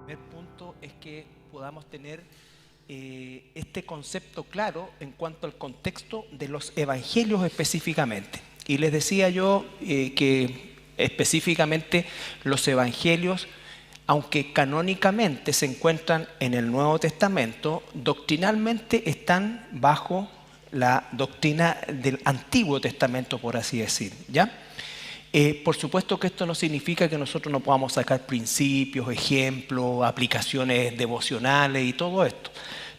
primer punto es que podamos tener este concepto claro en cuanto al contexto de los evangelios específicamente. Y les decía yo que específicamente los evangelios, aunque canónicamente se encuentran en el Nuevo Testamento, doctrinalmente están bajo la doctrina del Antiguo Testamento, por así decir, ¿ya? Por supuesto que esto no significa que nosotros no podamos sacar principios, ejemplos, aplicaciones devocionales y todo esto.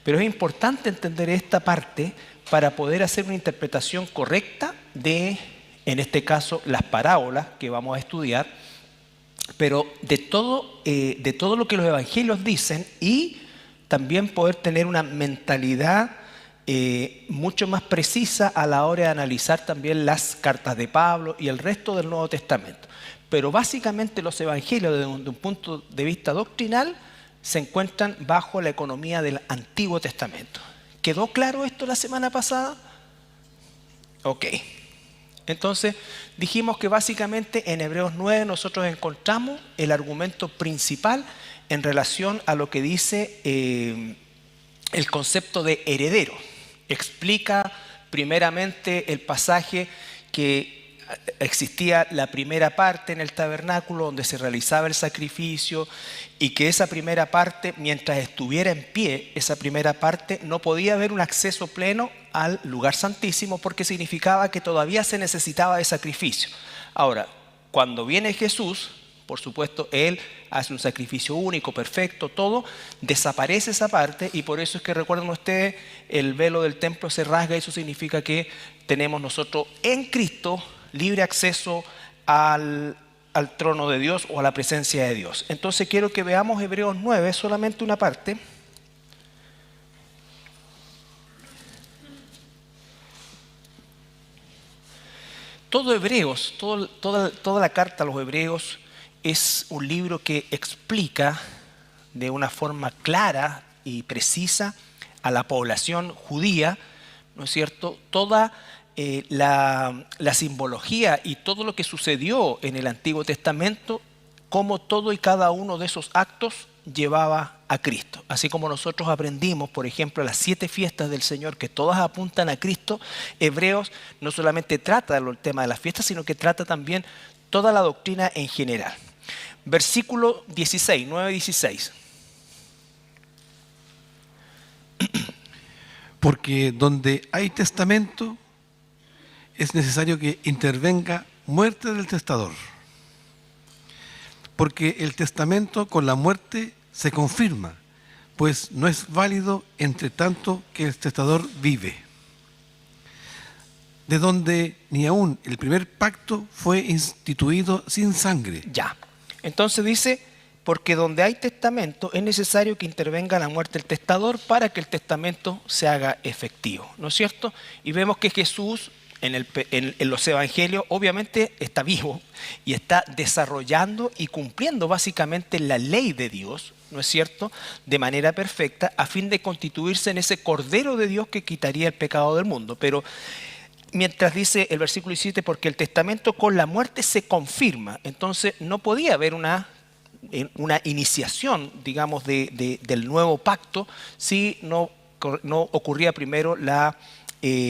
Pero es importante entender esta parte para poder hacer una interpretación correcta de, en este caso, las parábolas que vamos a estudiar, pero de todo lo que los evangelios dicen, y también poder tener una mentalidad mucho más precisa a la hora de analizar también las cartas de Pablo y el resto del Nuevo Testamento. Pero básicamente los evangelios desde un punto de vista doctrinal se encuentran bajo la economía del Antiguo Testamento. ¿Quedó claro esto la semana pasada? Ok. Entonces dijimos que básicamente en Hebreos 9 nosotros encontramos el argumento principal en relación a lo que dice el concepto de heredero. Explica primeramente el pasaje que existía la primera parte en el tabernáculo donde se realizaba el sacrificio, y que esa primera parte, mientras estuviera en pie, esa primera parte no podía haber un acceso pleno al lugar santísimo porque significaba que todavía se necesitaba de sacrificio. Ahora, cuando viene Jesús, por supuesto, Él hace un sacrificio único, perfecto, todo, desaparece esa parte, y por eso es que, recuerden ustedes, el velo del templo se rasga, y eso significa que tenemos nosotros en Cristo libre acceso al trono de Dios o a la presencia de Dios. Entonces quiero que veamos Hebreos 9, solamente una parte. Todo Hebreos, toda la carta a los Hebreos es un libro que explica de una forma clara y precisa a la población judía, ¿no es cierto?, toda la simbología y todo lo que sucedió en el Antiguo Testamento, cómo todo y cada uno de esos actos llevaba a Cristo. Así como nosotros aprendimos, por ejemplo, las 7 fiestas del Señor, que todas apuntan a Cristo, Hebreos no solamente trata el tema de las fiestas, sino que trata también toda la doctrina en general. Versículo 16, 9-16. Porque donde hay testamento es necesario que intervenga muerte del testador. Porque el testamento con la muerte se confirma, pues no es válido entre tanto que el testador vive. De donde ni aún el primer pacto fue instituido sin sangre. Ya. Entonces dice, porque donde hay testamento es necesario que intervenga la muerte del testador para que el testamento se haga efectivo, ¿no es cierto? Y vemos que Jesús en los evangelios obviamente está vivo y está desarrollando y cumpliendo básicamente la ley de Dios, ¿no es cierto?, de manera perfecta, a fin de constituirse en ese Cordero de Dios que quitaría el pecado del mundo. Pero mientras dice el versículo 17, porque el testamento con la muerte se confirma, entonces no podía haber una iniciación, digamos, del nuevo pacto si no ocurría primero la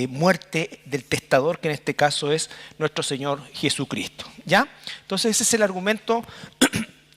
muerte del testador, que en este caso es nuestro Señor Jesucristo, ¿ya? Entonces ese es el argumento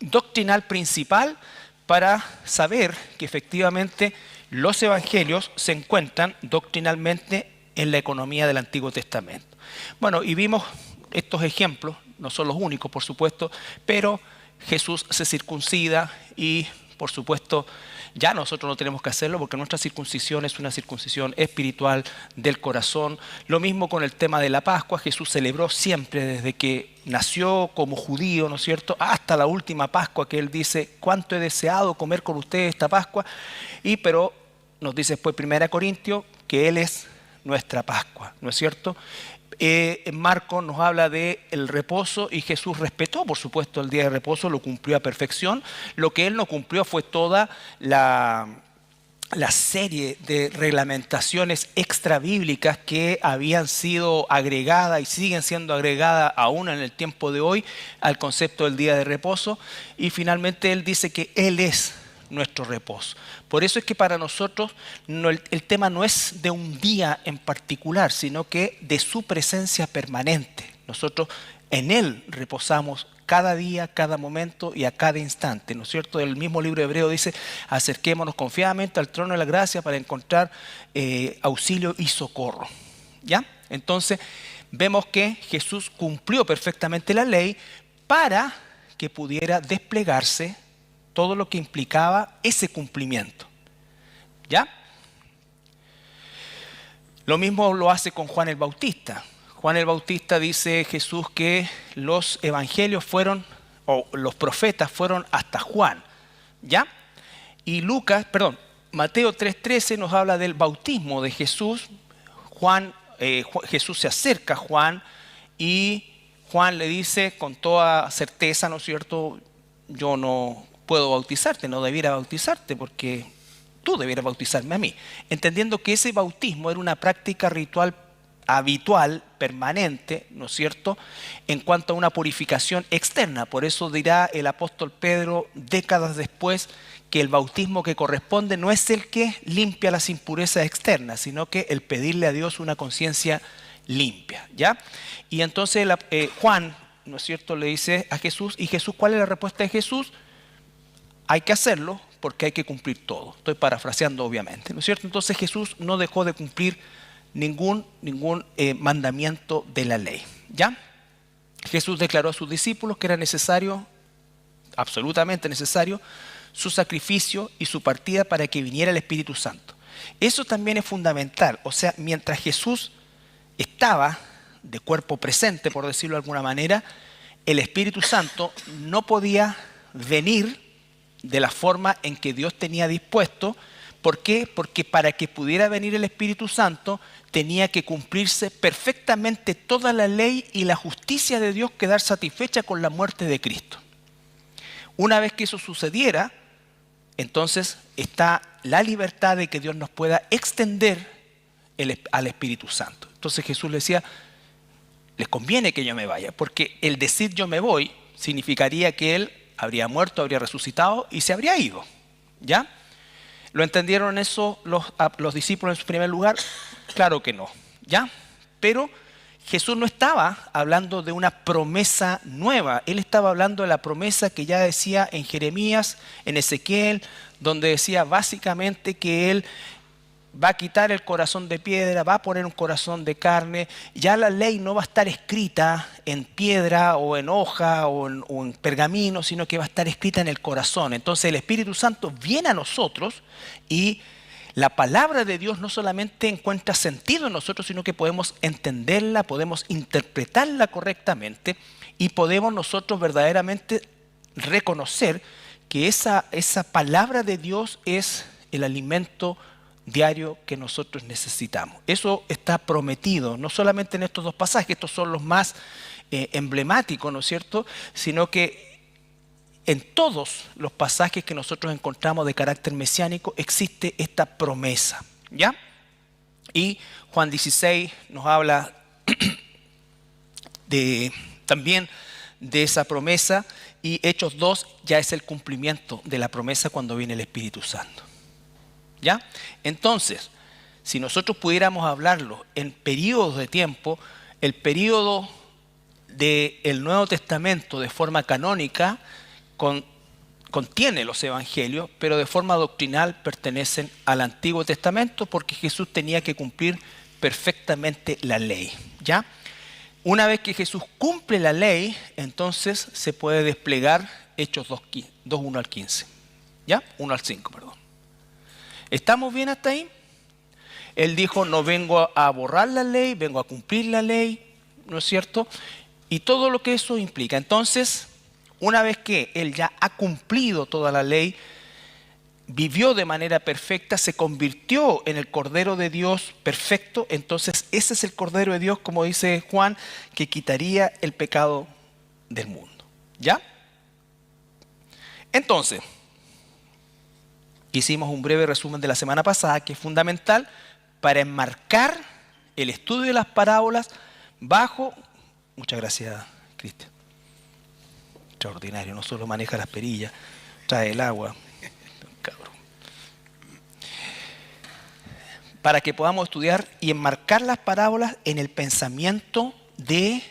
doctrinal principal para saber que efectivamente los evangelios se encuentran doctrinalmente en la economía del Antiguo Testamento. Bueno, y vimos estos ejemplos, no son los únicos, por supuesto, pero Jesús se circuncida y, por supuesto, ya nosotros no tenemos que hacerlo porque nuestra circuncisión es una circuncisión espiritual del corazón. Lo mismo con el tema de la Pascua. Jesús celebró siempre desde que nació como judío, ¿no es cierto?, hasta la última Pascua, que Él dice, cuánto he deseado comer con ustedes esta Pascua. Pero nos dice después 1 Corintios que Él es nuestra Pascua, ¿no es cierto? En Marcos nos habla del reposo, y Jesús respetó, por supuesto, el día de reposo, lo cumplió a perfección. Lo que Él no cumplió fue toda la serie de reglamentaciones extrabíblicas que habían sido agregadas y siguen siendo agregadas aún en el tiempo de hoy al concepto del día de reposo. Y finalmente Él dice que Él es nuestro reposo. Por eso es que para nosotros el tema no es de un día en particular, sino que de su presencia permanente. Nosotros en Él reposamos cada día, cada momento y a cada instante, ¿no es cierto? El mismo libro de Hebreo dice, acerquémonos confiadamente al trono de la gracia para encontrar auxilio y socorro, ¿ya? Entonces, vemos que Jesús cumplió perfectamente la ley para que pudiera desplegarse todo lo que implicaba ese cumplimiento, ¿ya? Lo mismo lo hace con Juan el Bautista. Juan el Bautista dice Jesús que los evangelios fueron, o los profetas fueron hasta Juan, ¿ya? Y Mateo 3:13 nos habla del bautismo de Jesús. Jesús se acerca a Juan y Juan le dice con toda certeza, ¿no es cierto? Yo no puedo bautizarte, no debiera bautizarte porque tú debieras bautizarme a mí. Entendiendo que ese bautismo era una práctica ritual habitual, permanente, ¿no es cierto?, en cuanto a una purificación externa. Por eso dirá el apóstol Pedro décadas después que el bautismo que corresponde no es el que limpia las impurezas externas, sino que el pedirle a Dios una conciencia limpia, ¿ya? Y entonces Juan, ¿no es cierto?, le dice a Jesús, ¿y Jesús cuál es la respuesta de Jesús? Hay que hacerlo porque hay que cumplir todo. Estoy parafraseando obviamente, ¿no es cierto? Entonces Jesús no dejó de cumplir ningún mandamiento de la ley, ¿ya? Jesús declaró a sus discípulos que era necesario, absolutamente necesario, su sacrificio y su partida para que viniera el Espíritu Santo. Eso también es fundamental. O sea, mientras Jesús estaba de cuerpo presente, por decirlo de alguna manera, el Espíritu Santo no podía venir de la forma en que Dios tenía dispuesto. ¿Por qué? Porque para que pudiera venir el Espíritu Santo tenía que cumplirse perfectamente toda la ley y la justicia de Dios quedar satisfecha con la muerte de Cristo. Una vez que eso sucediera, entonces está la libertad de que Dios nos pueda extender al Espíritu Santo. Entonces Jesús le decía, les conviene que yo me vaya, porque el decir yo me voy significaría que Él habría muerto, habría resucitado y se habría ido, ¿ya? ¿Lo entendieron eso los discípulos en su primer lugar? Claro que no, ¿ya? Pero Jesús no estaba hablando de una promesa nueva. Él estaba hablando de la promesa que ya decía en Jeremías, en Ezequiel, donde decía básicamente que Él va a quitar el corazón de piedra, va a poner un corazón de carne. Ya la ley no va a estar escrita en piedra o en hoja o en pergamino, sino que va a estar escrita en el corazón. Entonces el Espíritu Santo viene a nosotros y la palabra de Dios no solamente encuentra sentido en nosotros, sino que podemos entenderla, podemos interpretarla correctamente y podemos nosotros verdaderamente reconocer que esa palabra de Dios es el alimento diario que nosotros necesitamos. Eso está prometido, no solamente en estos dos pasajes, estos son los más emblemáticos, ¿no es cierto?, sino que en todos los pasajes que nosotros encontramos de carácter mesiánico existe esta promesa, ¿ya? Y Juan 16 nos habla también de esa promesa, y Hechos 2 ya es el cumplimiento de la promesa cuando viene el Espíritu Santo, ¿ya? Entonces, si nosotros pudiéramos hablarlo en periodos de tiempo, el periodo del Nuevo Testamento de forma canónica contiene los evangelios, pero de forma doctrinal pertenecen al Antiguo Testamento porque Jesús tenía que cumplir perfectamente la ley, ¿ya? Una vez que Jesús cumple la ley, entonces se puede desplegar Hechos 2:1 al 15, ¿ya? 1 al 5, perdón. ¿Estamos bien hasta ahí? Él dijo, no vengo a borrar la ley, vengo a cumplir la ley, ¿no es cierto? Y todo lo que eso implica. Entonces, una vez que Él ya ha cumplido toda la ley, vivió de manera perfecta, se convirtió en el Cordero de Dios perfecto, entonces ese es el Cordero de Dios, como dice Juan, que quitaría el pecado del mundo, ¿ya? Entonces, hicimos un breve resumen de la semana pasada, que es fundamental para enmarcar el estudio de las parábolas bajo... Muchas gracias, Cristian. Extraordinario, no solo maneja las perillas, trae el agua, para que podamos estudiar y enmarcar las parábolas en el pensamiento del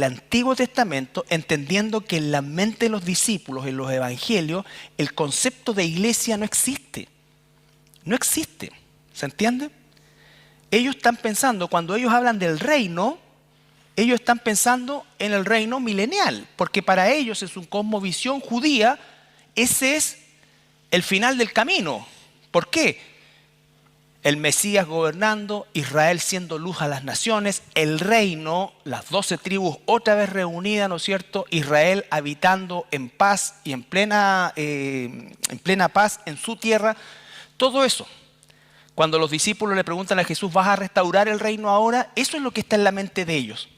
Antiguo Testamento, entendiendo que en la mente de los discípulos, en los evangelios, el concepto de iglesia no existe. No existe. ¿Se entiende? Ellos están pensando, cuando ellos hablan del reino, ellos están pensando en el reino milenial, porque para ellos, en su cosmovisión judía, ese es el final del camino. ¿Por qué? El Mesías gobernando, Israel siendo luz a las naciones, el reino, las 12 tribus otra vez reunidas, ¿no es cierto? Israel habitando en paz y en plena paz en su tierra. Todo eso. Cuando los discípulos le preguntan a Jesús, ¿vas a restaurar el reino ahora? Eso es lo que está en la mente de ellos.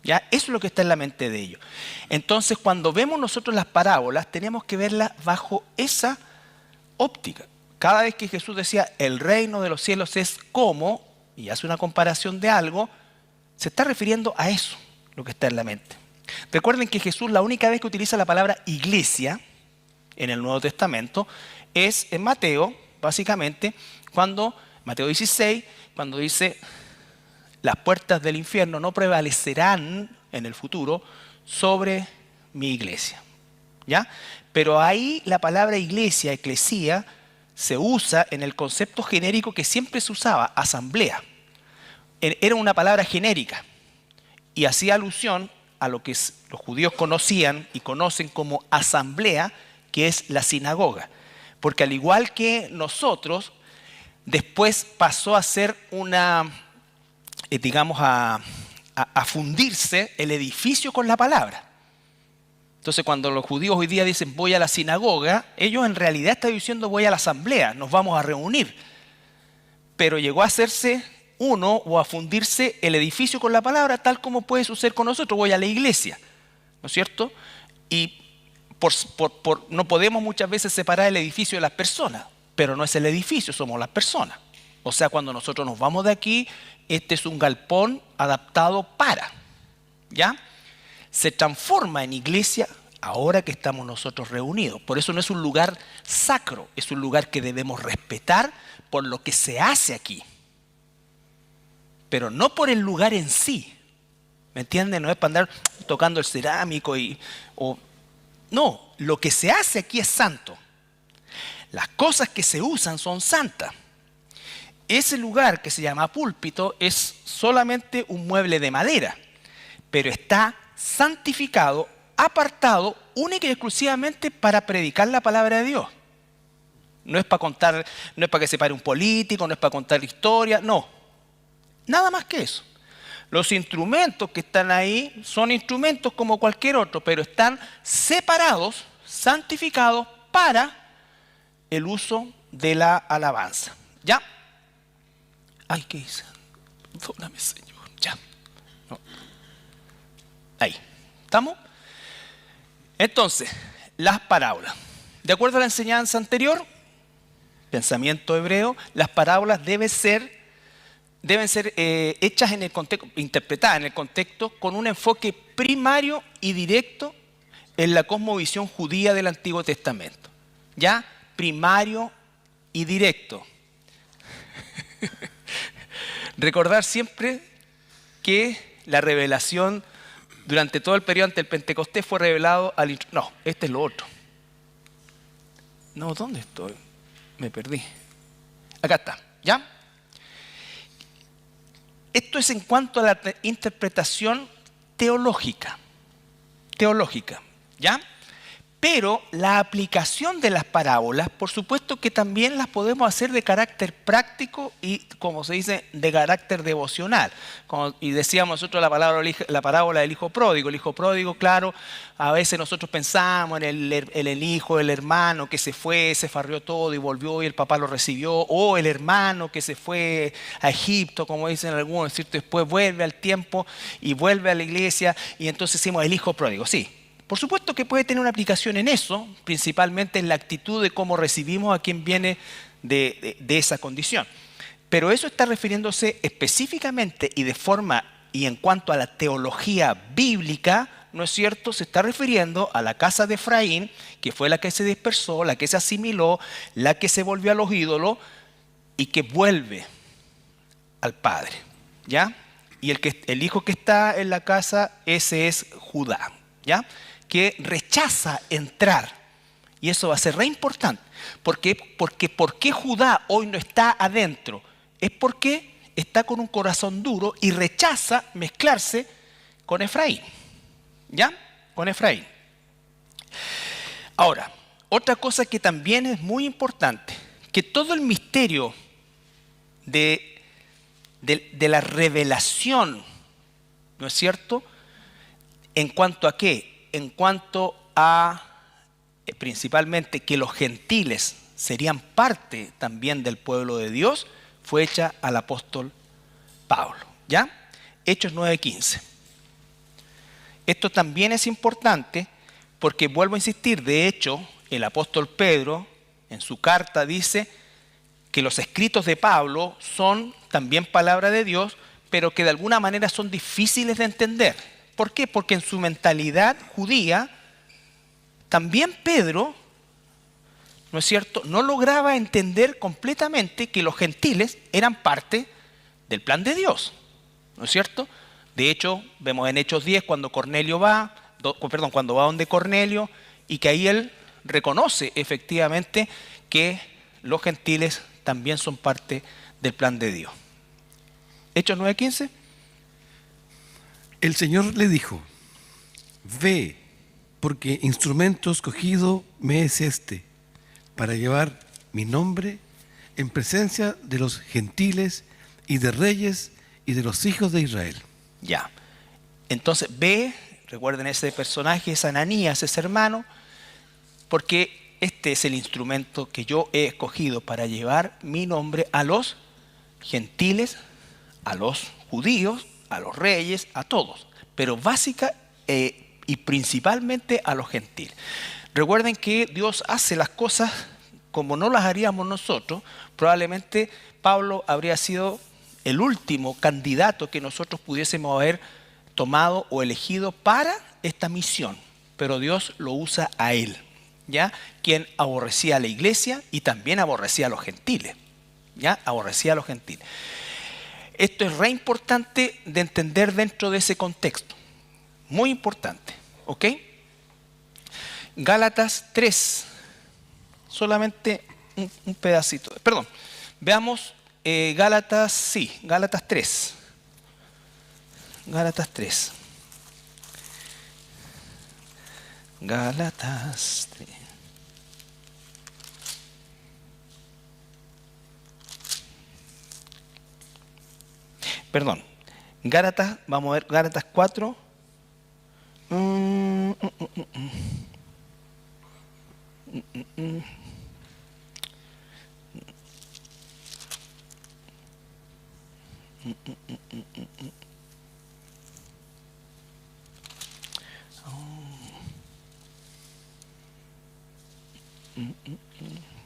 ¿Ya? Eso es lo que está en la mente de ellos. Entonces, cuando vemos nosotros las parábolas, tenemos que verlas bajo esa óptica. Cada vez que Jesús decía, el reino de los cielos es como, y hace una comparación de algo, se está refiriendo a eso, lo que está en la mente. Recuerden que Jesús, la única vez que utiliza la palabra iglesia en el Nuevo Testamento, es en Mateo, básicamente, Mateo 16, cuando dice, las puertas del infierno no prevalecerán en el futuro sobre mi iglesia. ¿Ya? Pero ahí la palabra iglesia, eclesía, se usa en el concepto genérico que siempre se usaba, asamblea. Era una palabra genérica y hacía alusión a lo que los judíos conocían y conocen como asamblea, que es la sinagoga. Porque al igual que nosotros, después pasó a ser a fundirse el edificio con la palabra. Entonces, cuando los judíos hoy día dicen voy a la sinagoga, ellos en realidad están diciendo voy a la asamblea, nos vamos a reunir. Pero llegó a hacerse uno o a fundirse el edificio con la palabra, tal como puede suceder con nosotros, voy a la iglesia, ¿no es cierto? Y no podemos muchas veces separar el edificio de las personas, pero no es el edificio, somos las personas. O sea, cuando nosotros nos vamos de aquí, este es un galpón adaptado para, ¿ya? Se transforma en iglesia ahora que estamos nosotros reunidos. Por eso no es un lugar sacro, es un lugar que debemos respetar por lo que se hace aquí. Pero no por el lugar en sí. ¿Me entienden? No es para andar tocando el cerámico no, lo que se hace aquí es santo. Las cosas que se usan son santas. Ese lugar que se llama púlpito es solamente un mueble de madera, pero está santificado, apartado única y exclusivamente para predicar la palabra de Dios. No es para contar, no es para que se pare un político, no es para contar historia, no. Nada más que eso. Los instrumentos que están ahí son instrumentos como cualquier otro, pero están separados, santificados para el uso de la alabanza. ¿Ya? Ay, ¿qué hice? Perdóname, Señor. Ya. No. Ahí. ¿Estamos? Entonces, las parábolas. De acuerdo a la enseñanza anterior, pensamiento hebreo, las parábolas deben ser hechas en el contexto, interpretadas en el contexto con un enfoque primario y directo en la cosmovisión judía del Antiguo Testamento. ¿Ya? Primario y directo. Recordar siempre que la revelación durante todo el periodo ante el Pentecostés fue revelado al... No, este es lo otro. No, ¿dónde estoy? Me perdí. Acá está, ¿ya? Esto es en cuanto a la interpretación teológica. Teológica, ¿ya? Pero la aplicación de las parábolas, por supuesto que también las podemos hacer de carácter práctico y, como se dice, de carácter devocional. Y decíamos nosotros la parábola del hijo pródigo. El hijo pródigo, claro, a veces nosotros pensamos en el hijo, el hermano que se fue, se farrió todo y volvió y el papá lo recibió. O el hermano que se fue a Egipto, como dicen algunos, ¿cierto? Después vuelve al tiempo y vuelve a la iglesia y entonces decimos el hijo pródigo, sí. Por supuesto que puede tener una aplicación en eso, principalmente en la actitud de cómo recibimos a quien viene de esa condición. Pero eso está refiriéndose específicamente y de forma y en cuanto a la teología bíblica ¿no es cierto?, se está refiriendo a la casa de Efraín, que fue la que se dispersó, la que se asimiló, la que se volvió a los ídolos y que vuelve al Padre, ¿ya? Y el hijo que está en la casa, ese es Judá, ¿ya?, que rechaza entrar. Y eso va a ser re importante. ¿Por qué Judá hoy no está adentro? Es porque está con un corazón duro y rechaza mezclarse con Efraín, ¿ya? Con Efraín. Ahora, otra cosa que también es muy importante, que todo el misterio de la revelación, ¿no es cierto?, ¿en cuanto a qué? En cuanto a, principalmente, que los gentiles serían parte también del pueblo de Dios, fue hecha al apóstol Pablo, ¿ya? Hechos 9:15. Esto también es importante porque, vuelvo a insistir, de hecho, el apóstol Pedro en su carta dice que los escritos de Pablo son también palabra de Dios, pero que de alguna manera son difíciles de entender. ¿Por qué? Porque en su mentalidad judía, también Pedro, ¿no es cierto?, no lograba entender completamente que los gentiles eran parte del plan de Dios, ¿no es cierto? De hecho, vemos en Hechos 10 cuando cuando va donde Cornelio, y que ahí él reconoce efectivamente que los gentiles también son parte del plan de Dios. Hechos 9:15. El Señor le dijo: ve, porque instrumento escogido me es este, para llevar mi nombre en presencia de los gentiles y de reyes y de los hijos de Israel. Ya. Entonces ve, recuerden ese personaje, es Ananías, ese hermano, porque este es el instrumento que yo he escogido para llevar mi nombre a los gentiles, a los judíos, a los reyes, a todos, pero básica y principalmente a los gentiles. Recuerden que Dios hace las cosas como no las haríamos nosotros. Probablemente Pablo habría sido el último candidato que nosotros pudiésemos haber tomado o elegido para esta misión, pero Dios lo usa a él, ¿ya?, quien aborrecía a la iglesia y también aborrecía a los gentiles, ¿ya?, aborrecía a los gentiles. Esto es re importante de entender dentro de ese contexto. Muy importante, ¿ok? Gálatas 3. Solamente un pedacito. Perdón. Veamos Gálatas 3. Gálatas 3. Gálatas 3. Perdón, Gálatas, vamos a ver, Gálatas 4.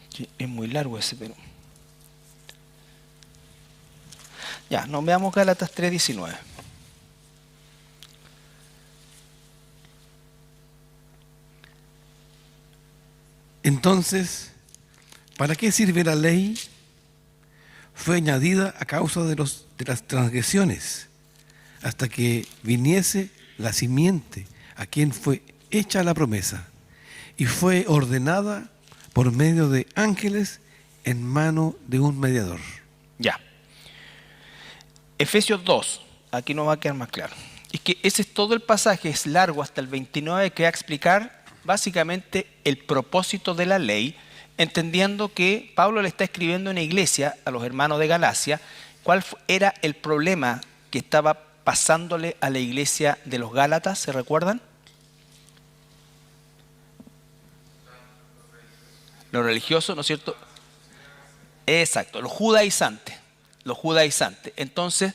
Sí, es muy largo ese, pero... Ya, nos veamos Gálatas 3:19. Entonces, ¿para qué sirve la ley? Fue añadida a causa de las transgresiones, hasta que viniese la simiente a quien fue hecha la promesa, y fue ordenada por medio de ángeles en mano de un mediador. Ya. Efesios 2, aquí nos va a quedar más claro. Es que ese es todo el pasaje, es largo hasta el 29, que va a explicar básicamente el propósito de la ley, entendiendo que Pablo le está escribiendo a una iglesia, a los hermanos de Galacia, cuál era el problema que estaba pasándole a la iglesia de los Gálatas, ¿se recuerdan? Los religiosos, ¿no es cierto? Exacto, los judaizantes. Entonces,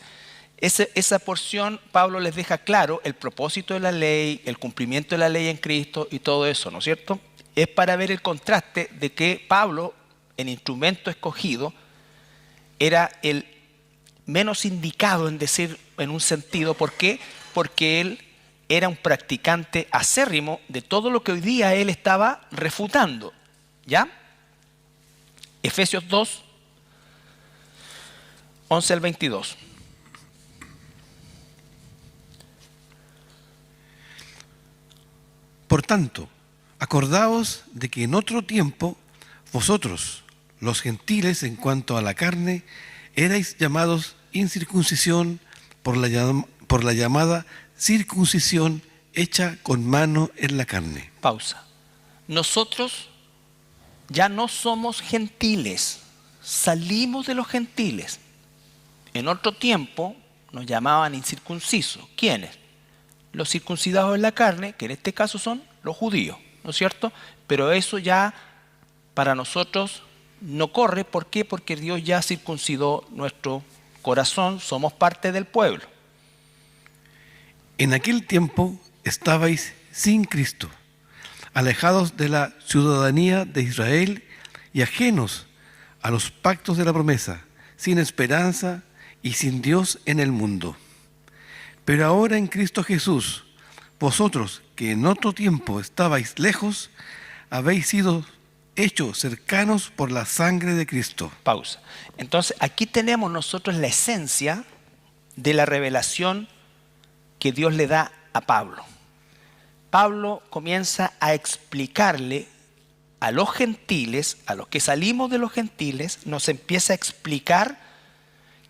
esa porción Pablo les deja claro el propósito de la ley, el cumplimiento de la ley en Cristo y todo eso, ¿no es cierto? Es para ver el contraste de que Pablo, el instrumento escogido, era el menos indicado en decir en un sentido. ¿Por qué? Porque él era un practicante acérrimo de todo lo que hoy día él estaba refutando. ¿Ya? Efesios 2, 11 al 22. Por tanto, acordaos de que en otro tiempo vosotros, los gentiles en cuanto a la carne, erais llamados incircuncisión por la llamada circuncisión hecha con mano en la carne. Pausa. Nosotros ya no somos gentiles, salimos de los gentiles. En otro tiempo nos llamaban incircuncisos. ¿Quiénes? Los circuncidados en la carne, que en este caso son los judíos, ¿no es cierto? Pero eso ya para nosotros no corre. ¿Por qué? Porque Dios ya circuncidó nuestro corazón, somos parte del pueblo. En aquel tiempo estabais sin Cristo, alejados de la ciudadanía de Israel y ajenos a los pactos de la promesa, sin esperanza y sin Dios en el mundo. Pero ahora en Cristo Jesús, vosotros que en otro tiempo estabais lejos, habéis sido hechos cercanos por la sangre de Cristo. Pausa. Entonces aquí tenemos nosotros la esencia de la revelación que Dios le da a Pablo. Pablo comienza a explicarle a los gentiles, a los que salimos de los gentiles, nos empieza a explicar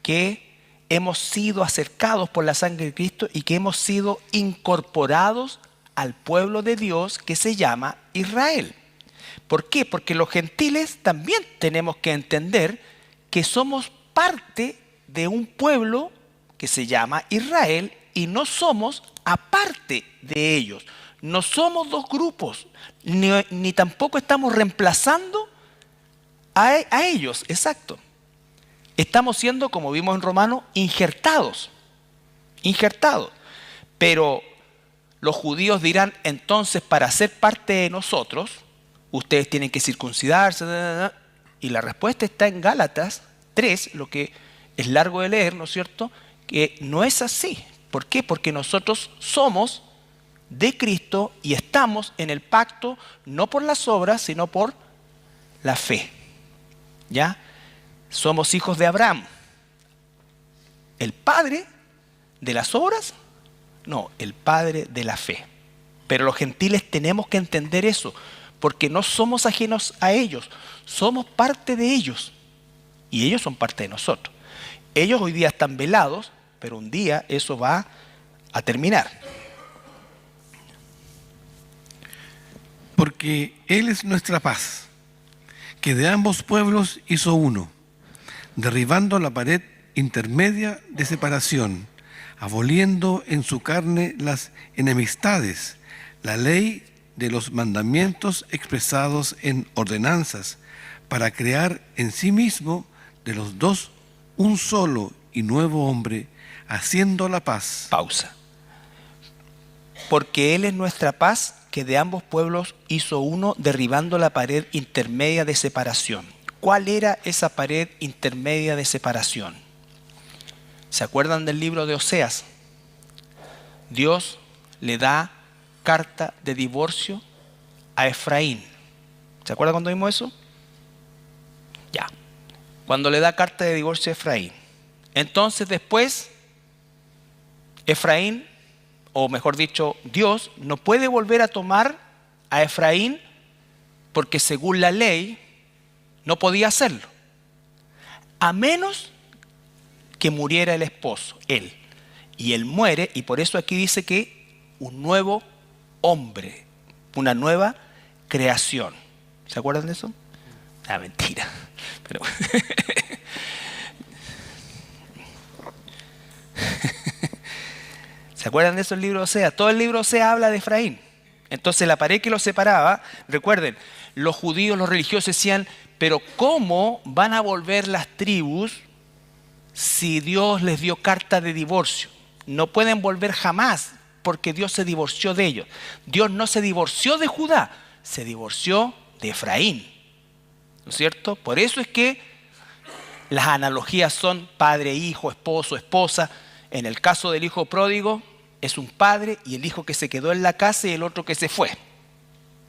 que hemos sido acercados por la sangre de Cristo y que hemos sido incorporados al pueblo de Dios que se llama Israel. ¿Por qué? Porque los gentiles también tenemos que entender que somos parte de un pueblo que se llama Israel y no somos aparte de ellos. No somos dos grupos, ni tampoco estamos reemplazando a ellos, exacto. Estamos siendo, como vimos en Romanos, injertados. Pero los judíos dirán, entonces, para ser parte de nosotros, ustedes tienen que circuncidarse. Y la respuesta está en Gálatas 3, lo que es largo de leer, ¿no es cierto? Que no es así. ¿Por qué? Porque nosotros somos de Cristo y estamos en el pacto no por las obras, sino por la fe. ¿Ya? Somos hijos de Abraham. ¿El padre de las obras? No, el padre de la fe. Pero los gentiles tenemos que entender eso, porque no somos ajenos a ellos, somos parte de ellos y ellos son parte de nosotros. Ellos hoy día están velados, pero un día eso va a terminar. Porque Él es nuestra paz, que de ambos pueblos hizo uno, derribando la pared intermedia de separación, aboliendo en su carne las enemistades, la ley de los mandamientos expresados en ordenanzas, para crear en sí mismo de los dos un solo y nuevo hombre, haciendo la paz. Pausa. Porque Él es nuestra paz, que de ambos pueblos hizo uno, derribando la pared intermedia de separación. ¿Cuál era esa pared intermedia de separación? ¿Se acuerdan del libro de Oseas? Dios le da carta de divorcio a Efraín. ¿Se acuerdan cuando vimos eso? Ya. Cuando le da carta de divorcio a Efraín. Entonces después, Efraín, o mejor dicho, Dios no puede volver a tomar a Efraín porque según la ley no podía hacerlo. A menos que muriera el esposo, él. Y él muere, y por eso aquí dice que un nuevo hombre, una nueva creación. ¿Se acuerdan de eso? Ah, mentira. Pero ¿se acuerdan de eso el libro de Oseas? Todo el libro de Oseas habla de Efraín. Entonces la pared que los separaba, recuerden, los judíos, los religiosos decían, pero ¿cómo van a volver las tribus si Dios les dio carta de divorcio? No pueden volver jamás porque Dios se divorció de ellos. Dios no se divorció de Judá, se divorció de Efraín. ¿No es cierto? Por eso es que las analogías son padre, hijo, esposo, esposa. En el caso del hijo pródigo, es un padre y el hijo que se quedó en la casa y el otro que se fue,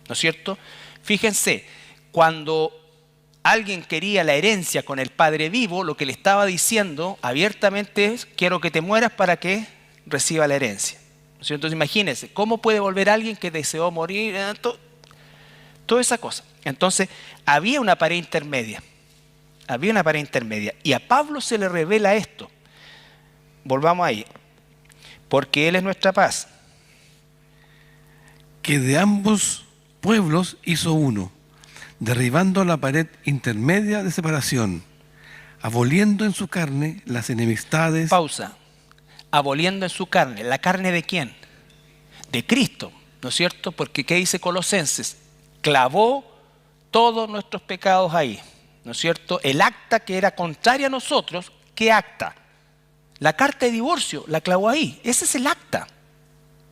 ¿no es cierto? Fíjense, cuando alguien quería la herencia con el padre vivo, lo que le estaba diciendo abiertamente es: quiero que te mueras para que reciba la herencia, ¿no es cierto? Entonces imagínense, ¿cómo puede volver alguien que deseó morir? Toda esa cosa. Entonces había una pared intermedia, y a Pablo se le revela esto. Volvamos ahí, porque Él es nuestra paz. Que de ambos pueblos hizo uno, derribando la pared intermedia de separación, aboliendo en su carne las enemistades. Pausa. Aboliendo en su carne. ¿La carne de quién? De Cristo, ¿no es cierto? Porque ¿qué dice Colosenses? Clavó todos nuestros pecados ahí, ¿no es cierto? El acta que era contraria a nosotros, ¿qué acta? La carta de divorcio, la clavó ahí. Ese es el acta.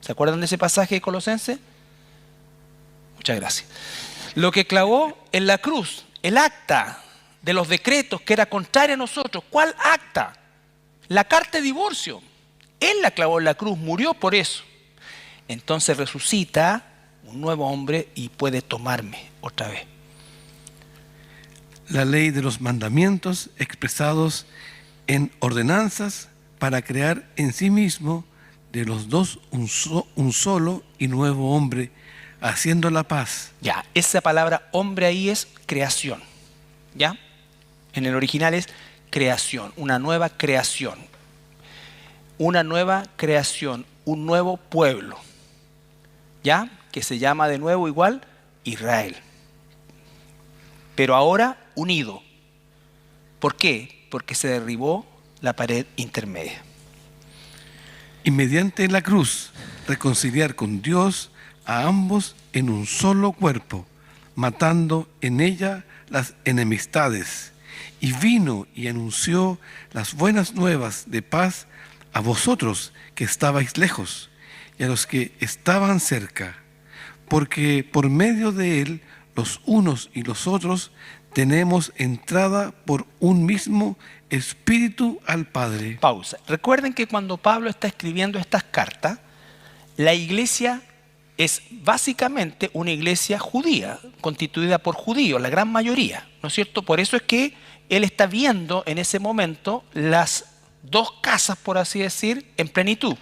¿Se acuerdan de ese pasaje de Colosenses? Muchas gracias. Lo que clavó en la cruz, el acta de los decretos que era contraria a nosotros. ¿Cuál acta? La carta de divorcio. Él la clavó en la cruz, murió por eso. Entonces resucita un nuevo hombre y puede tomarme otra vez. La ley de los mandamientos expresados en ordenanzas para crear en sí mismo de los dos un solo y nuevo hombre, haciendo la paz. Ya, esa palabra hombre ahí es creación. ¿Ya? En el original es creación, una nueva creación. Una nueva creación, un nuevo pueblo. ¿Ya? Que se llama de nuevo igual Israel. Pero ahora unido. ¿Por qué? Porque se derribó la pared intermedia. Y mediante la cruz reconciliar con Dios a ambos en un solo cuerpo, matando en ella las enemistades. Y vino y anunció las buenas nuevas de paz a vosotros que estabais lejos y a los que estaban cerca, porque por medio de él los unos y los otros tenemos entrada por un mismo Espíritu al Padre. Pausa. Recuerden que cuando Pablo está escribiendo estas cartas, la iglesia es básicamente una iglesia judía, constituida por judíos, la gran mayoría, ¿no es cierto? Por eso es que él está viendo en ese momento las dos casas, por así decir, en plenitud.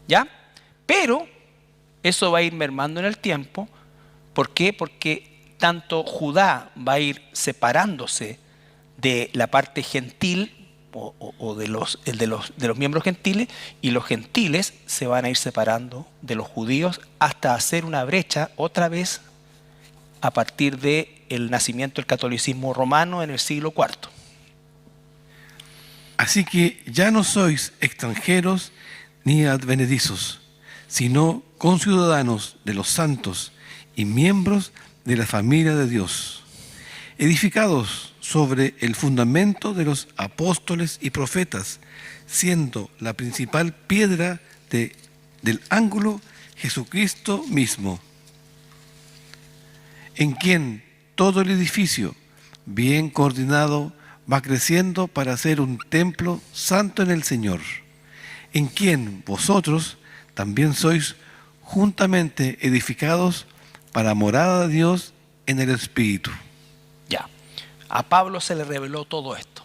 ¿Ya? Pero eso va a ir mermando en el tiempo. ¿Por qué? Porque tanto Judá va a ir separándose de la parte gentil o de los miembros gentiles, y los gentiles se van a ir separando de los judíos hasta hacer una brecha otra vez a partir del nacimiento del catolicismo romano en el siglo IV. Así que ya no sois extranjeros ni advenedizos, sino conciudadanos de los santos y miembros de la familia de Dios, edificados sobre el fundamento de los apóstoles y profetas, siendo la principal piedra del ángulo Jesucristo mismo, en quien todo el edificio, bien coordinado, va creciendo para ser un templo santo en el Señor, en quien vosotros también sois juntamente edificados para morada de Dios en el Espíritu. Ya, a Pablo se le reveló todo esto.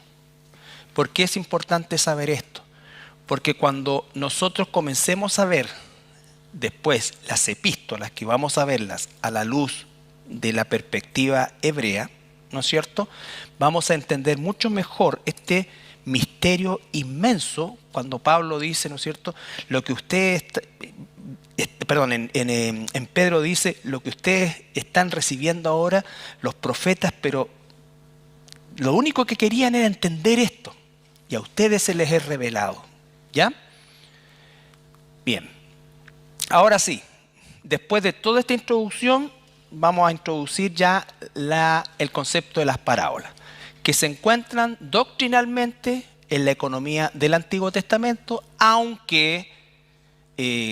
¿Por qué es importante saber esto? Porque cuando nosotros comencemos a ver después las epístolas, que vamos a verlas a la luz de la perspectiva hebrea, ¿no es cierto?, vamos a entender mucho mejor este misterio inmenso cuando Pablo dice, ¿no es cierto?, lo que ustedes, en Pedro dice, lo que ustedes están recibiendo ahora, los profetas, pero lo único que querían era entender esto, y a ustedes se les es revelado. ¿Ya? Bien. Ahora sí, después de toda esta introducción, vamos a introducir ya el concepto de las parábolas, que se encuentran doctrinalmente en la economía del Antiguo Testamento, aunque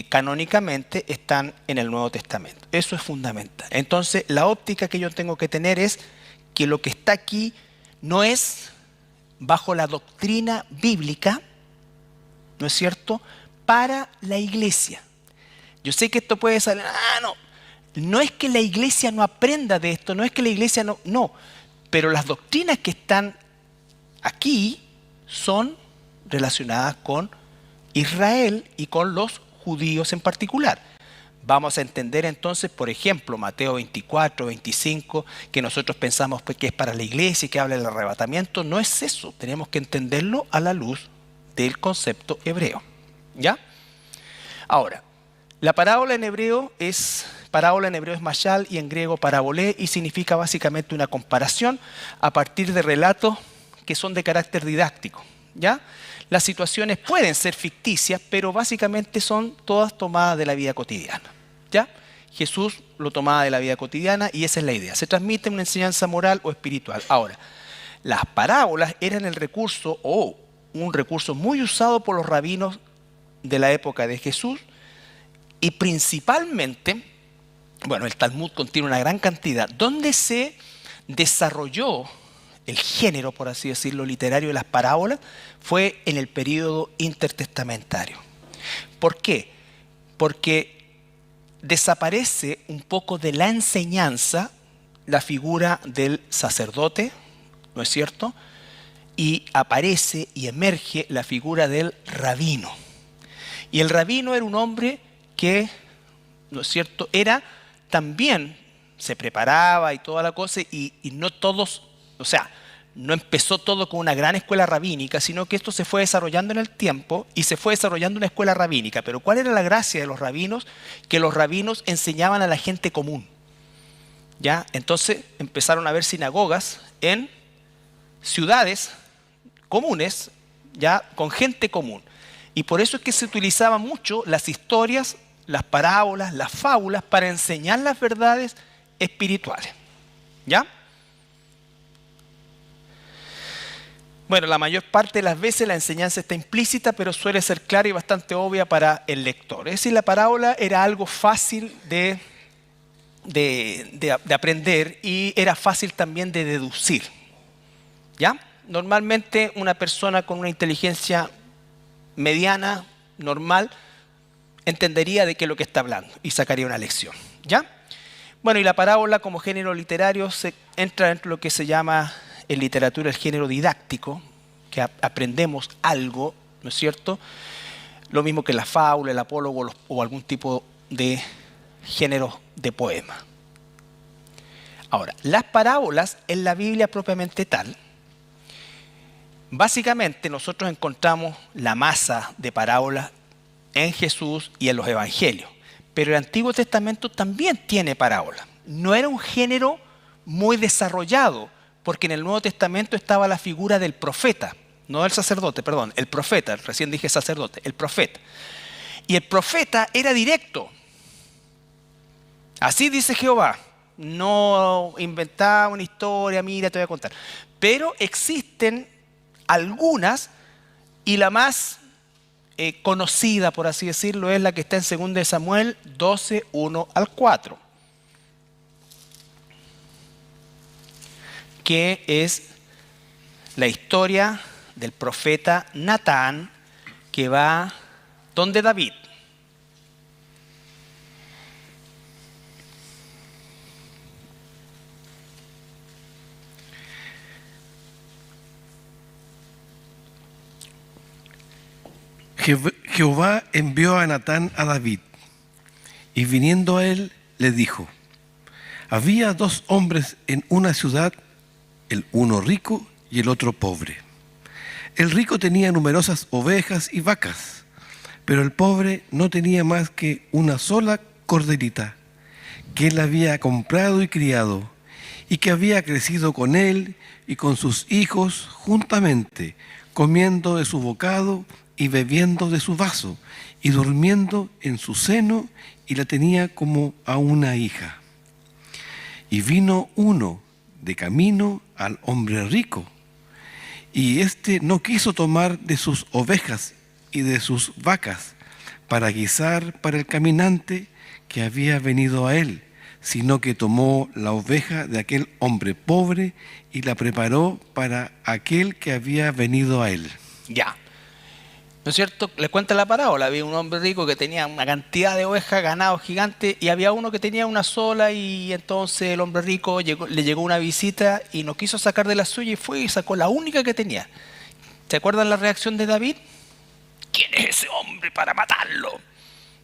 canónicamente están en el Nuevo Testamento. Eso es fundamental. Entonces, la óptica que yo tengo que tener es que lo que está aquí no es bajo la doctrina bíblica, ¿no es cierto?, para la iglesia. Yo sé que esto puede salir, no es que la iglesia no aprenda de esto, no es que la iglesia no, pero las doctrinas que están aquí son relacionadas con Israel y con los judíos en particular. Vamos a entender entonces, por ejemplo, Mateo 24, 25, que nosotros pensamos que es para la iglesia y que habla del arrebatamiento. No es eso, tenemos que entenderlo a la luz del concepto hebreo. ¿Ya? Ahora, la parábola en hebreo es mashal y en griego parabolé y significa básicamente una comparación a partir de relatos que son de carácter didáctico. ¿Ya? Las situaciones pueden ser ficticias, pero básicamente son todas tomadas de la vida cotidiana. ¿Ya? Jesús lo tomaba de la vida cotidiana y esa es la idea. Se transmite una enseñanza moral o espiritual. Ahora, las parábolas eran el recurso o un recurso muy usado por los rabinos de la época de Jesús y principalmente, bueno, el Talmud contiene una gran cantidad, donde se desarrolló el género, por así decirlo, literario de las parábolas, fue en el período intertestamentario. ¿Por qué? Porque desaparece un poco de la enseñanza la figura del sacerdote, ¿no es cierto? Y aparece y emerge la figura del rabino. Y el rabino era un hombre que, ¿no es cierto?, era también, se preparaba y toda la cosa, y no todos, o sea, no empezó todo con una gran escuela rabínica, sino que esto se fue desarrollando en el tiempo y se fue desarrollando una escuela rabínica. Pero ¿cuál era la gracia de los rabinos? Que los rabinos enseñaban a la gente común. ¿Ya? Entonces empezaron a haber sinagogas en ciudades comunes, ya con gente común. Y por eso es que se utilizaban mucho las historias, las parábolas, las fábulas para enseñar las verdades espirituales. ¿Ya? Bueno, la mayor parte de las veces la enseñanza está implícita, pero suele ser clara y bastante obvia para el lector. Es decir, la parábola era algo fácil de aprender y era fácil también de deducir. ¿Ya? Normalmente una persona con una inteligencia mediana, normal, entendería de qué es lo que está hablando y sacaría una lección. ¿Ya? Bueno, y la parábola como género literario entra dentro de lo que se llama en literatura el género didáctico, que aprendemos algo, ¿no es cierto? Lo mismo que la fábula, el apólogo o algún tipo de género de poema. Ahora, las parábolas en la Biblia propiamente tal, básicamente nosotros encontramos la masa de parábolas en Jesús y en los evangelios, pero el Antiguo Testamento también tiene parábolas. No era un género muy desarrollado, porque en el Nuevo Testamento estaba la figura del profeta, no del sacerdote, perdón, el profeta, recién dije sacerdote, el profeta. Y el profeta era directo. Así dice Jehová, no inventaba una historia, mira, te voy a contar. Pero existen algunas, y la más conocida, por así decirlo, es la que está en 2 Samuel 12, 1 al 4. Que es la historia del profeta Natán que va donde David. Jehová envió a Natán a David, y viniendo a él le dijo: había 2 hombres en una ciudad, el uno rico y el otro pobre. El rico tenía numerosas ovejas y vacas, pero el pobre no tenía más que una sola corderita, que él había comprado y criado, y que había crecido con él y con sus hijos juntamente, comiendo de su bocado y bebiendo de su vaso, y durmiendo en su seno, y la tenía como a una hija. Y vino uno de camino al hombre rico, y éste no quiso tomar de sus ovejas y de sus vacas para guisar para el caminante que había venido a él, sino que tomó la oveja de aquel hombre pobre y la preparó para aquel que había venido a él. Ya. ¿no es cierto? Les cuenta la parábola. Había un hombre rico que tenía una cantidad de ovejas, ganado gigante, y había uno que tenía una sola, y entonces el hombre rico le llegó una visita y no quiso sacar de la suya y fue y sacó la única que tenía. ¿Se acuerdan la reacción de David? ¿Quién es ese hombre para matarlo?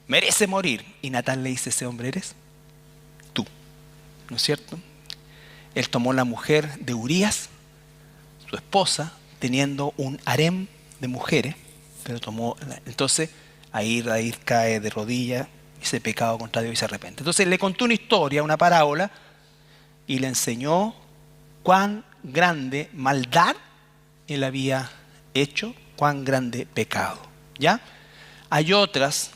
Merece morir. Y Natán le dice, ese hombre eres tú, ¿no es cierto? Él tomó la mujer de Urías, su esposa, teniendo un harem de mujeres, pero entonces ahí David cae de rodillas, ese pecado contra Dios y se arrepiente. Entonces le contó una historia, una parábola, y le enseñó cuán grande maldad él había hecho, cuán grande pecado. ¿Ya? Hay otras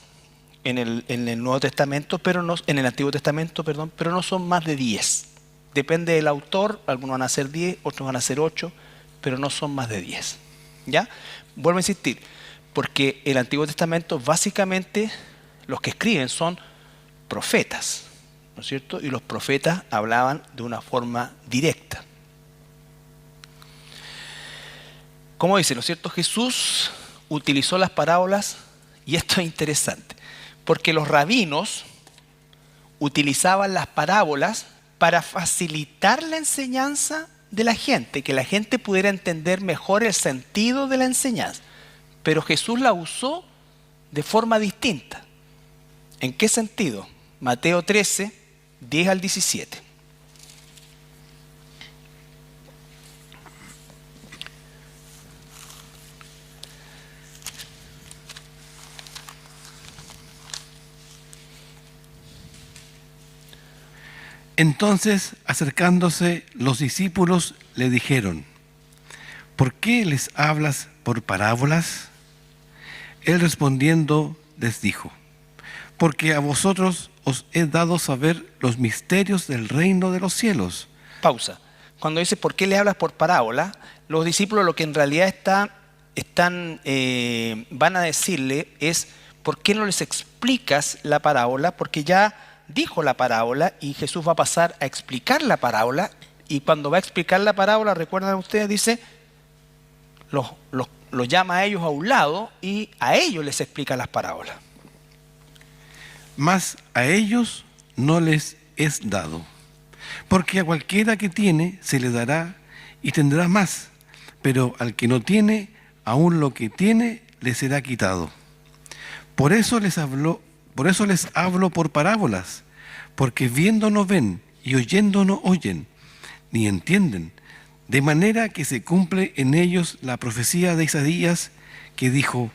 en el Nuevo Testamento, pero no, en el Antiguo Testamento, perdón, pero no son más de 10. Depende del autor, algunos van a ser 10, otros van a ser 8, pero no son más de 10. ¿Ya? Vuelvo a insistir, porque el Antiguo Testamento básicamente los que escriben son profetas, ¿no es cierto? Y los profetas hablaban de una forma directa. Como dice, ¿no es cierto? Jesús utilizó las parábolas, y esto es interesante, porque los rabinos utilizaban las parábolas para facilitar la enseñanza de la gente, que la gente pudiera entender mejor el sentido de la enseñanza. Pero Jesús la usó de forma distinta. ¿En qué sentido? Mateo 13, 10 al 17. Entonces, acercándose los discípulos, le dijeron, ¿por qué les hablas por parábolas? Él respondiendo les dijo, porque a vosotros os he dado saber los misterios del reino de los cielos. Pausa. Cuando dice ¿por qué le hablas por parábola? Los discípulos lo que en realidad van a decirle es ¿por qué no les explicas la parábola? Porque ya dijo la parábola y Jesús va a pasar a explicar la parábola, y cuando va a explicar la parábola, recuerdan ustedes, dice, los llama a ellos a un lado y a ellos les explica las parábolas. Mas a ellos no les es dado, porque a cualquiera que tiene se le dará y tendrá más, pero al que no tiene, aún lo que tiene le será quitado. Por eso les hablo por parábolas, porque viendo no ven y oyendo no oyen, ni entienden, de manera que se cumple en ellos la profecía de Isaías que dijo,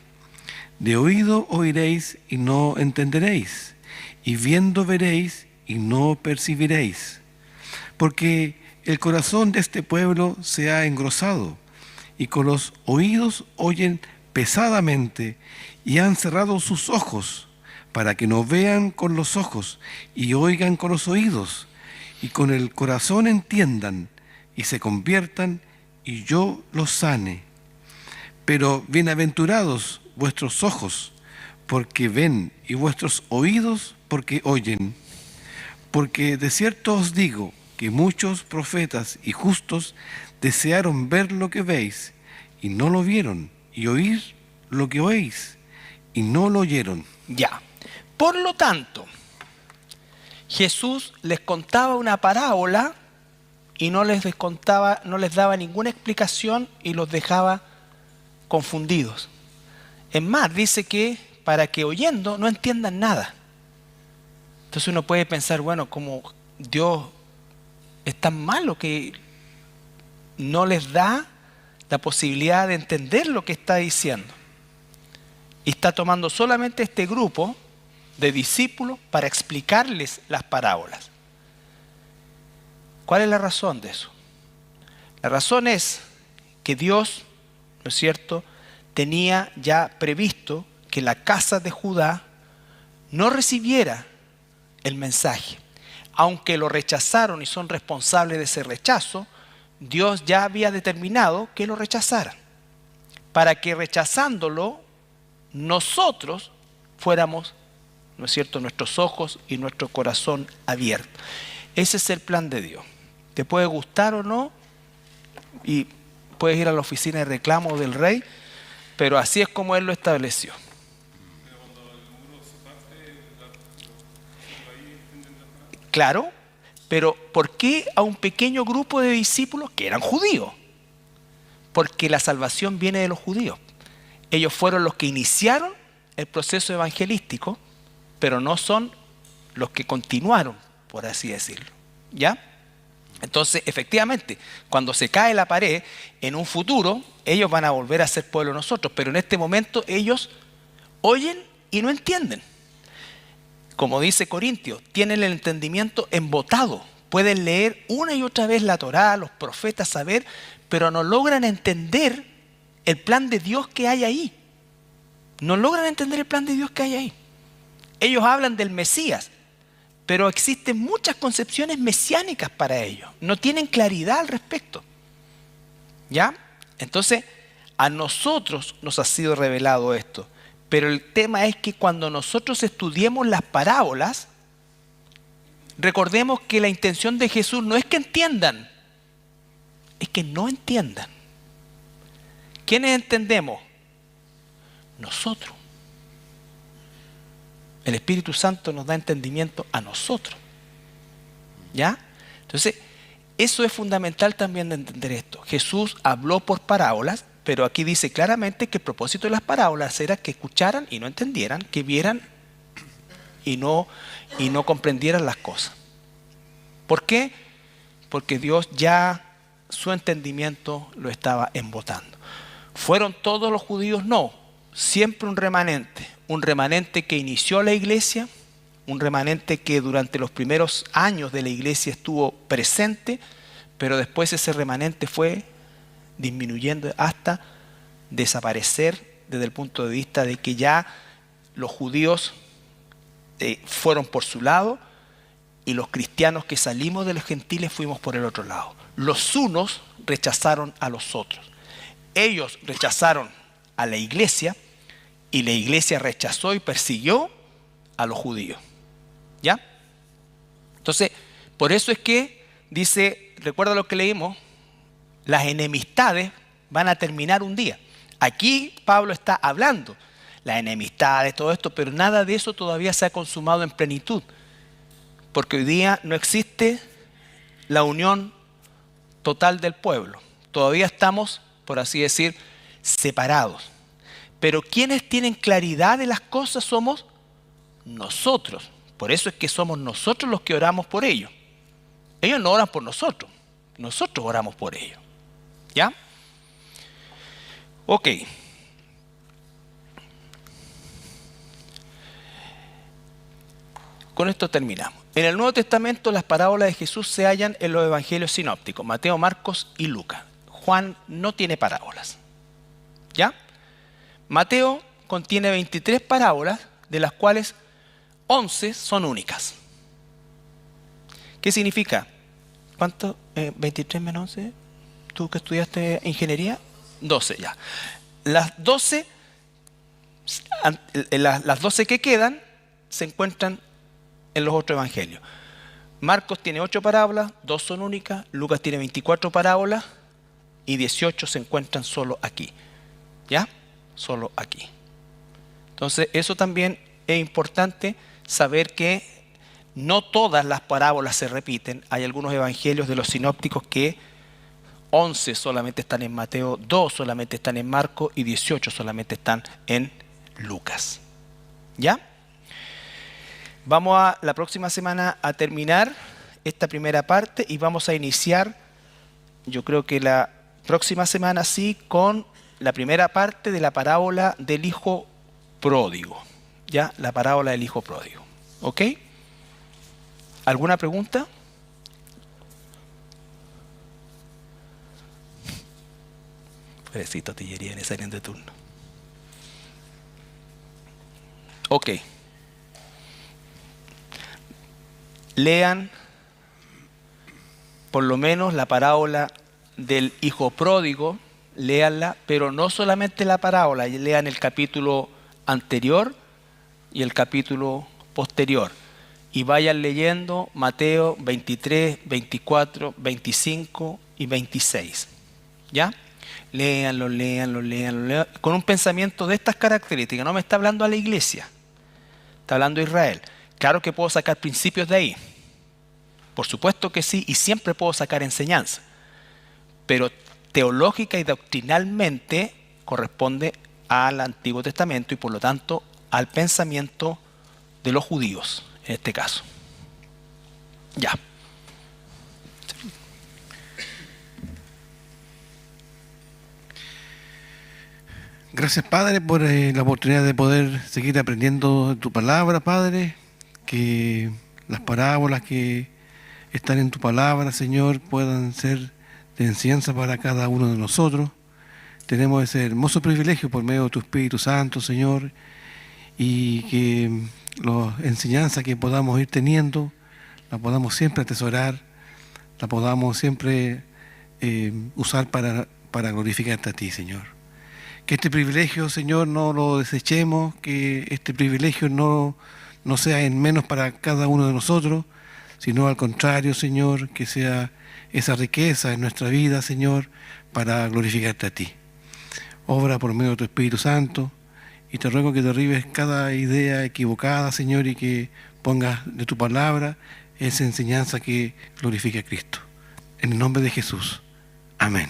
de oído oiréis y no entenderéis, y viendo veréis y no percibiréis, porque el corazón de este pueblo se ha engrosado, y con los oídos oyen pesadamente, y han cerrado sus ojos, para que no vean con los ojos y oigan con los oídos y con el corazón entiendan y se conviertan y yo los sane. Pero bienaventurados vuestros ojos porque ven y vuestros oídos porque oyen. Porque de cierto os digo que muchos profetas y justos desearon ver lo que veis y no lo vieron, y oír lo que oís y no lo oyeron. Ya. Por lo tanto, Jesús les contaba una parábola y no les daba ninguna explicación y los dejaba confundidos. Es más, dice que para que oyendo no entiendan nada. Entonces uno puede pensar, bueno, como Dios es tan malo que no les da la posibilidad de entender lo que está diciendo. Y está tomando solamente este grupo de discípulos para explicarles las parábolas. ¿Cuál es la razón de eso? La razón es que Dios, ¿no es cierto?, tenía ya previsto que la casa de Judá no recibiera el mensaje. Aunque lo rechazaron y son responsables de ese rechazo, Dios ya había determinado que lo rechazaran, para que rechazándolo nosotros fuéramos, ¿no es cierto?, nuestros ojos y nuestro corazón abiertos. Ese es el plan de Dios. Te puede gustar o no, y puedes ir a la oficina de reclamo del rey, pero así es como Él lo estableció. Claro, pero ¿por qué a un pequeño grupo de discípulos que eran judíos? Porque la salvación viene de los judíos. Ellos fueron los que iniciaron el proceso evangelístico, pero no son los que continuaron, por así decirlo. ¿Ya? Entonces, efectivamente, cuando se cae la pared, en un futuro, ellos van a volver a ser pueblo de nosotros, pero en este momento ellos oyen y no entienden. Como dice Corintios, tienen el entendimiento embotado. Pueden leer una y otra vez la Torá, los profetas, saber, pero no logran entender el plan de Dios que hay ahí. No logran entender el plan de Dios que hay ahí. Ellos hablan del Mesías, pero existen muchas concepciones mesiánicas para ellos. No tienen claridad al respecto. ¿Ya? Entonces, a nosotros nos ha sido revelado esto. Pero el tema es que cuando nosotros estudiemos las parábolas, recordemos que la intención de Jesús no es que entiendan, es que no entiendan. ¿Quiénes entendemos? Nosotros. El Espíritu Santo nos da entendimiento a nosotros. ¿Ya? Entonces, eso es fundamental también de entender esto. Jesús habló por parábolas, pero aquí dice claramente que el propósito de las parábolas era que escucharan y no entendieran, que vieran y no comprendieran las cosas. ¿Por qué? Porque Dios ya su entendimiento lo estaba embotando. ¿Fueron todos los judíos? No. Siempre un remanente que inició la iglesia, un remanente que durante los primeros años de la iglesia estuvo presente, pero después ese remanente fue disminuyendo hasta desaparecer desde el punto de vista de que ya los judíos fueron por su lado y los cristianos que salimos de los gentiles fuimos por el otro lado. Los unos rechazaron a los otros. Ellos rechazaron a la iglesia y la iglesia rechazó y persiguió a los judíos. ¿Ya? Entonces, por eso es que dice, recuerda lo que leímos, las enemistades van a terminar un día. Aquí Pablo está hablando las enemistades, todo esto, pero nada de eso todavía se ha consumado en plenitud. Porque hoy día no existe la unión total del pueblo. Todavía estamos, por así decir, separados. Pero quienes tienen claridad de las cosas somos nosotros. Por eso es que somos nosotros los que oramos por ellos. Ellos no oran por nosotros, nosotros oramos por ellos. ¿Ya? Ok. Con esto terminamos. En el Nuevo Testamento las parábolas de Jesús se hallan en los evangelios sinópticos, Mateo, Marcos y Lucas. Juan no tiene parábolas. ¿Ya? Mateo contiene 23 parábolas, de las cuales 11 son únicas. ¿Qué significa? ¿Cuánto? 23 menos 11. ¿Tú que estudiaste ingeniería? 12 ya. Las 12 que quedan se encuentran en los otros evangelios. Marcos tiene 8 parábolas, 2 son únicas. Lucas tiene 24 parábolas y 18 se encuentran solo aquí. ¿Ya? Solo aquí. Entonces, eso también es importante saber que no todas las parábolas se repiten. Hay algunos evangelios de los sinópticos que 11 solamente están en Mateo, 2 solamente están en Marcos y 18 solamente están en Lucas. ¿Ya? Vamos a la próxima semana a terminar esta primera parte y vamos a iniciar, yo creo que la próxima semana sí, con la primera parte de la parábola del hijo pródigo. ¿Ya? La parábola del hijo pródigo. ¿Ok? ¿Alguna pregunta? Pobrecito Tillería en esa línea de turno. Ok. Lean por lo menos la parábola del hijo pródigo, léanla, pero no solamente la parábola, lean el capítulo anterior y el capítulo posterior. Y vayan leyendo Mateo 23, 24, 25 y 26. ¿Ya? Léanlo, léanlo, léanlo, léanlo, con un pensamiento de estas características. No me está hablando a la iglesia, está hablando a Israel. Claro que puedo sacar principios de ahí, por supuesto que sí, y siempre puedo sacar enseñanza, pero teológica y doctrinalmente corresponde al Antiguo Testamento y por lo tanto al pensamiento de los judíos, en este caso. Ya. Gracias, Padre, por la oportunidad de poder seguir aprendiendo tu palabra, Padre, que las parábolas que están en tu palabra, Señor, puedan ser de enseñanza para cada uno de nosotros. Tenemos ese hermoso privilegio por medio de tu Espíritu Santo, Señor, y que las enseñanzas que podamos ir teniendo, las podamos siempre atesorar, las podamos siempre usar para glorificarte a ti, Señor. Que este privilegio, Señor, no lo desechemos, que este privilegio no sea en menos para cada uno de nosotros, sino al contrario, Señor, que sea esa riqueza en nuestra vida, Señor, para glorificarte a ti. Obra por medio de tu Espíritu Santo, y te ruego que derribes cada idea equivocada, Señor, y que pongas de tu palabra esa enseñanza que glorifique a Cristo. En el nombre de Jesús. Amén.